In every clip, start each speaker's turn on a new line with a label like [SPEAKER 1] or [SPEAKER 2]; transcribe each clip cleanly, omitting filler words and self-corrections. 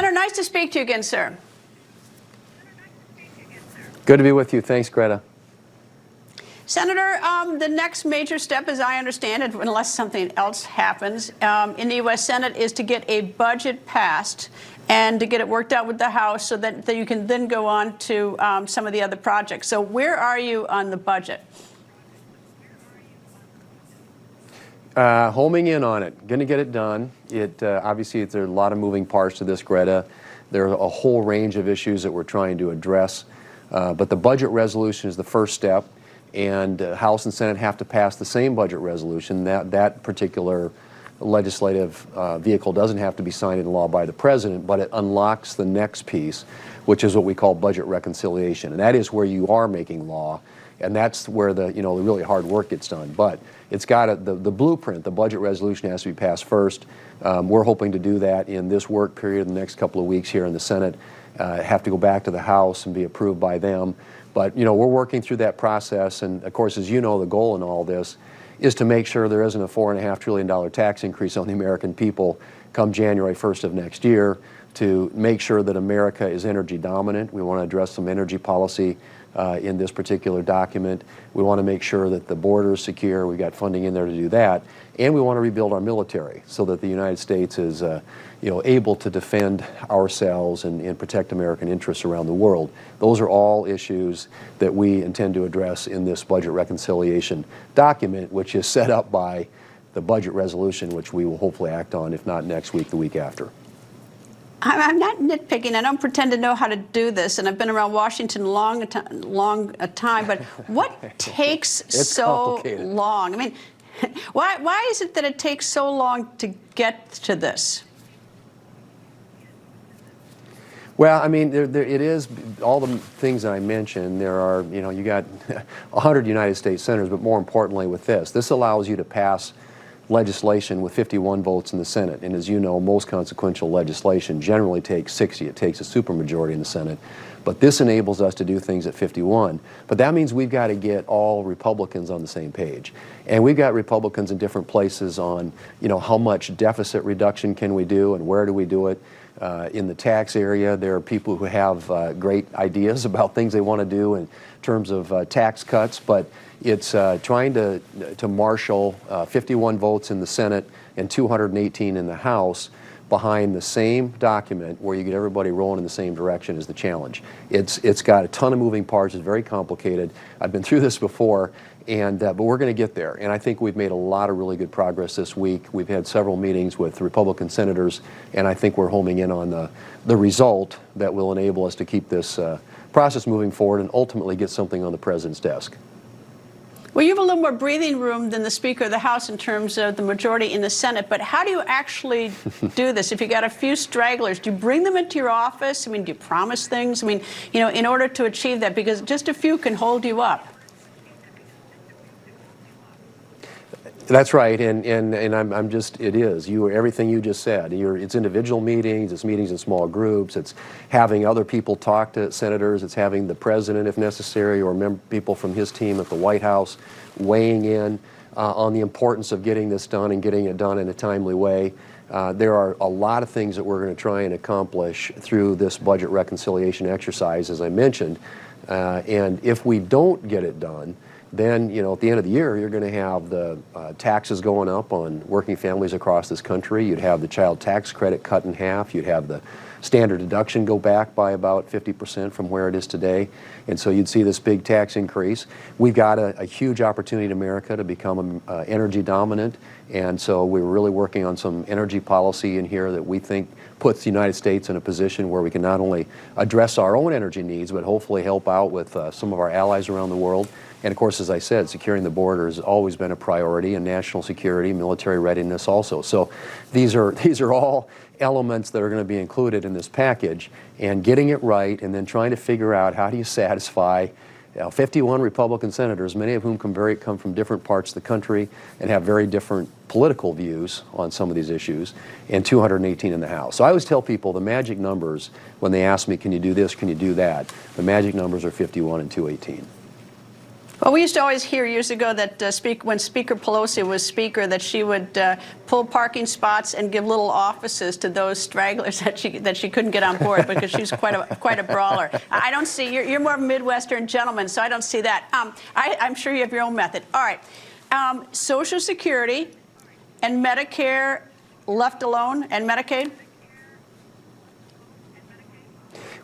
[SPEAKER 1] Senator, nice to speak to you again, sir.
[SPEAKER 2] Good to be with you. Thanks, Greta.
[SPEAKER 1] Senator, the next major step, as I understand it, unless something else happens, in the U.S. Senate is to get a budget passed and to get it worked out with the House so that you can then go on to some of the other projects. So where are you on the budget?
[SPEAKER 2] Homing in on it. Going to get it done. Obviously, there are a lot of moving parts to this, Greta. There are a whole range of issues that we're trying to address. But the budget resolution is the first step. And House and Senate have to pass the same budget resolution. That particular legislative vehicle doesn't have to be signed into law by the president, but it unlocks the next piece, which is what we call budget reconciliation. And that is where you are making law, and that's where the really hard work gets done. But it's got the blueprint. The budget resolution has to be passed first. We're hoping to do that in this work period in the next couple of weeks here in the Senate. Have to go back to the House and be approved by them. But, we're working through that process, and of course, as you know, the goal in all this is to make sure there isn't a $4.5 trillion tax increase on the American people come January 1st of next year, to make sure that America is energy dominant. We want to address some energy policy in this particular document. We want to make sure that the border is secure. We've got funding in there to do that. And we want to rebuild our military so that the United States is able to defend ourselves and protect American interests around the world. Those are all issues that we intend to address in this budget reconciliation document, which is set up by the budget resolution, which we will hopefully act on, if not next week, the week after.
[SPEAKER 1] I'm not nitpicking. I don't pretend to know how to do this, and I've been around Washington long a time, but what takes so long? I mean, why is it that it takes so long to get to this?
[SPEAKER 2] Well, I mean, it is all the things that I mentioned. There are, you got 100 United States senators, but more importantly with this allows you to pass legislation with 51 votes in the Senate. And as you know, most consequential legislation generally takes 60. It takes a supermajority in the Senate. But this enables us to do things at 51. But that means we've got to get all Republicans on the same page. And we've got Republicans in different places on, how much deficit reduction can we do and where do we do it. In the tax area, there are people who have great ideas about things they want to do in terms of tax cuts, but it's trying to marshal 51 votes in the Senate and 218 in the House behind the same document where you get everybody rolling in the same direction is the challenge. It's got a ton of moving parts. It's very complicated. I've been through this before, but we're going to get there. And I think we've made a lot of really good progress this week. We've had several meetings with Republican senators, and I think we're homing in on the result that will enable us to keep this process moving forward and ultimately get something on the president's desk.
[SPEAKER 1] Well, you have a little more breathing room than the Speaker of the House in terms of the majority in the Senate, but how do you actually do this? If you got a few stragglers, do you bring them into your office? I mean, do you promise things? I mean, in order to achieve that, because just a few can hold you up.
[SPEAKER 2] That's right, and it is. Everything you just said. It's individual meetings, it's meetings in small groups, it's having other people talk to senators, it's having the president, if necessary, or people from his team at the White House weighing in on the importance of getting this done and getting it done in a timely way. There are a lot of things that we're going to try and accomplish through this budget reconciliation exercise, as I mentioned, and if we don't get it done, then, at the end of the year, you're going to have the taxes going up on working families across this country. You'd have the child tax credit cut in half. You'd have the standard deduction go back by about 50% from where it is today. And so you'd see this big tax increase. We've got a huge opportunity in America to become energy dominant. And so we're really working on some energy policy in here that we think puts the United States in a position where we can not only address our own energy needs, but hopefully help out with some of our allies around the world. And of course, as I said, securing the border has always been a priority, and national security, military readiness also. So these are all elements that are going to be included in this package, and getting it right and then trying to figure out how do you satisfy 51 Republican senators, many of whom come from different parts of the country and have very different political views on some of these issues, and 218 in the House. So I always tell people the magic numbers, when they ask me, can you do this, can you do that, the magic numbers are 51 and 218.
[SPEAKER 1] Well, we used to always hear years ago that when Speaker Pelosi was Speaker, that she would pull parking spots and give little offices to those stragglers that she couldn't get on board because she's quite a brawler. I don't see you're more of a Midwestern gentleman, so I don't see that. I'm sure you have your own method. All right, Social Security and Medicare left alone, and Medicaid.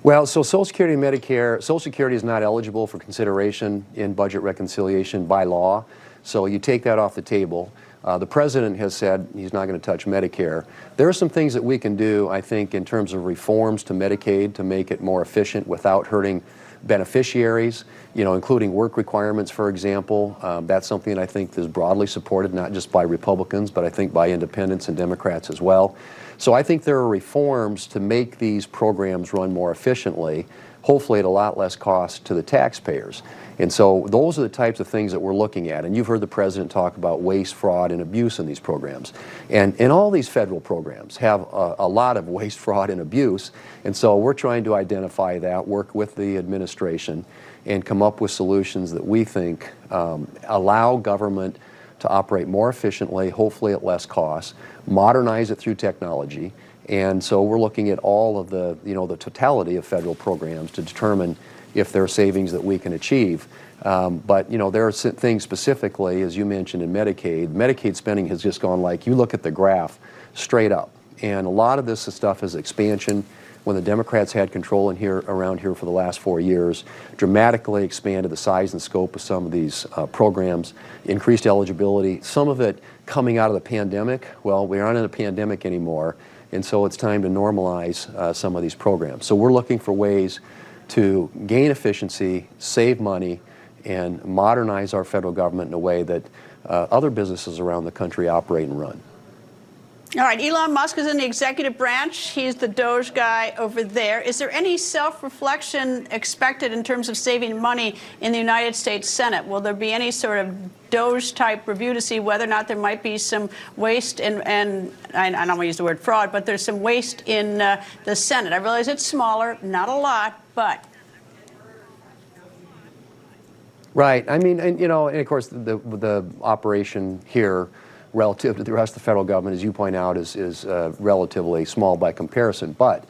[SPEAKER 2] Well, so Social Security and Medicare, Social Security is not eligible for consideration in budget reconciliation by law, so you take that off the table. The president has said he's not going to touch Medicare. There are some things that we can do, I think, in terms of reforms to Medicaid to make it more efficient without hurting beneficiaries, including work requirements, for example. That's something that I think is broadly supported, not just by Republicans, but I think by independents and Democrats as well. So I think there are reforms to make these programs run more efficiently, hopefully at a lot less cost to the taxpayers. And so those are the types of things that we're looking at. And you've heard the president talk about waste, fraud, and abuse in these programs. And all these federal programs have a lot of waste, fraud, and abuse. And so we're trying to identify that, work with the administration, and come up with solutions that we think allow government to operate more efficiently, hopefully at less cost, modernize it through technology. And so we're looking at all of the totality of federal programs to determine if there are savings that we can achieve. But there are things specifically, as you mentioned, in Medicaid. Medicaid spending has just gone you look at the graph straight up. And a lot of this stuff is expansion. When the Democrats had control around here for the last 4 years, dramatically expanded the size and scope of some of these programs, increased eligibility, some of it coming out of the pandemic. Well, we aren't in a pandemic anymore, and so it's time to normalize some of these programs. So we're looking for ways to gain efficiency, save money, and modernize our federal government in a way that other businesses around the country operate and run.
[SPEAKER 1] All right, Elon Musk is in the executive branch. He's the Doge guy over there. Is there any self-reflection expected in terms of saving money in the United States Senate? Will there be any sort of Doge-type review to see whether or not there might be some waste and I don't want to use the word fraud, but there's some waste in the Senate? I realize it's smaller, not a lot, but...
[SPEAKER 2] Right. I mean, and of course, the operation here relative to the rest of the federal government, as you point out, is relatively small by comparison. But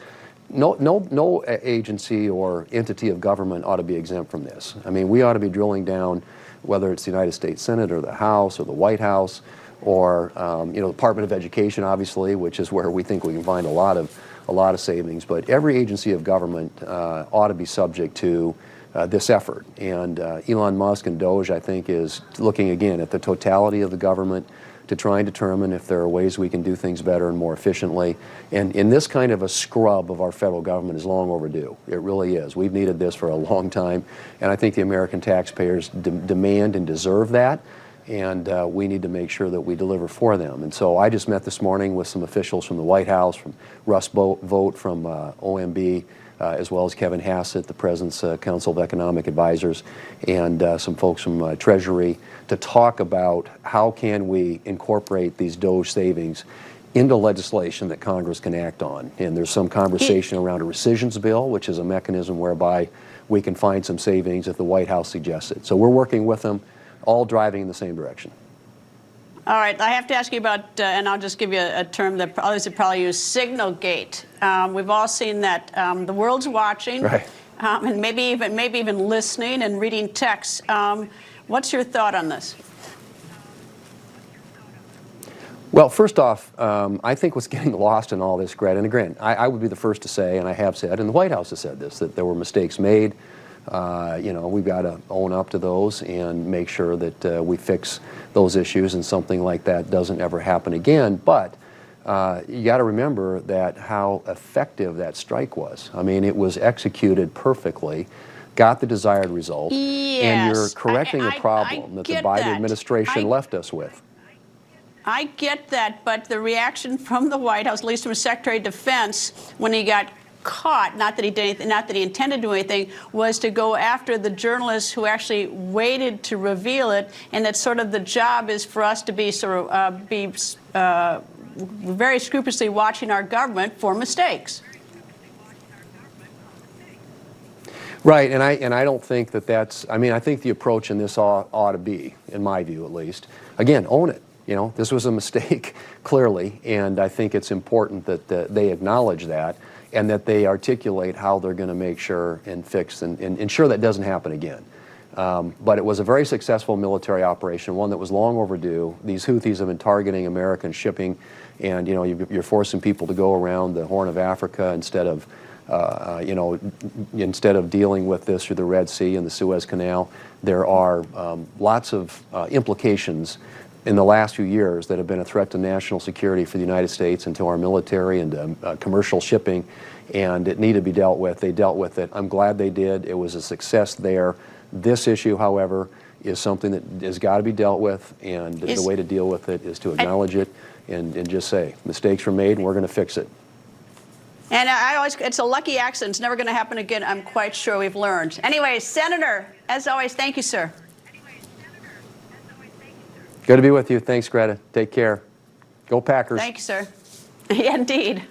[SPEAKER 2] no agency or entity of government ought to be exempt from this. I mean, we ought to be drilling down, whether it's the United States Senate or the House or the White House or the Department of Education, obviously, which is where we think we can find a lot of savings. But every agency of government ought to be subject to this effort. And Elon Musk and Doge, I think, is looking again at the totality of the government to try and determine if there are ways we can do things better and more efficiently. And in this kind of a scrub of our federal government is long overdue. It really is. We've needed this for a long time, and I think the American taxpayers demand and deserve that, and we need to make sure that we deliver for them. And so I just met this morning with some officials from the White House, from Russ Vought from OMB, as well as Kevin Hassett, the President's Council of Economic Advisors, and some folks from Treasury to talk about how can we incorporate these Doge savings into legislation that Congress can act on. And there's some conversation around a rescissions bill, which is a mechanism whereby we can find some savings if the White House suggests it. So we're working with them, all driving in the same direction.
[SPEAKER 1] All right, I have to ask you about, and I'll just give you a term that others would probably use, Signalgate. We've all seen that the world's watching,
[SPEAKER 2] right.
[SPEAKER 1] And maybe even listening and reading texts. What's your thought on this?
[SPEAKER 2] Well, first off, I think what's getting lost in all this, Greta, and again, I would be the first to say, and I have said, and the White House has said this, that there were mistakes made. We've got to own up to those and make sure that we fix those issues and something like that doesn't ever happen again. But you got to remember that how effective that strike was. I mean, it was executed perfectly, got the desired result,
[SPEAKER 1] yes,
[SPEAKER 2] and you're correcting a problem that the Biden administration left us with.
[SPEAKER 1] I get that, but the reaction from the White House, at least from Secretary of Defense, when he got caught, not that he did anything, not that he intended to do anything, was to go after the journalists who actually waited to reveal it, and that sort of the job is for us to be very scrupulously watching our government for mistakes.
[SPEAKER 2] Right, and I don't think that that's, I mean, I think the approach in this ought to be, in my view at least, again, own it. You know, this was a mistake, clearly, and I think it's important that they acknowledge that and that they articulate how they're going to make sure and fix and ensure that doesn't happen again. But it was a very successful military operation, one that was long overdue. These Houthis have been targeting American shipping, and you know, you're forcing people to go around the Horn of Africa instead of you know, instead of dealing with this through the Red Sea and the Suez Canal. There are lots of implications in the last few years that have been a threat to national security for the United States and to our military and commercial shipping, and it needed to be dealt with. They dealt with it. I'm glad they did. It was a success there. This issue, however, is something that has got to be dealt with, and the way to deal with it is to acknowledge it and just say, mistakes were made and we're going to fix it.
[SPEAKER 1] And I always, it's a lucky accident. It's never going to happen again. I'm quite sure we've learned. Anyway, Senator, as always, thank you, sir.
[SPEAKER 2] Good to be with you. Thanks, Greta. Take care. Go Packers.
[SPEAKER 1] Thank you, sir. Yeah, indeed.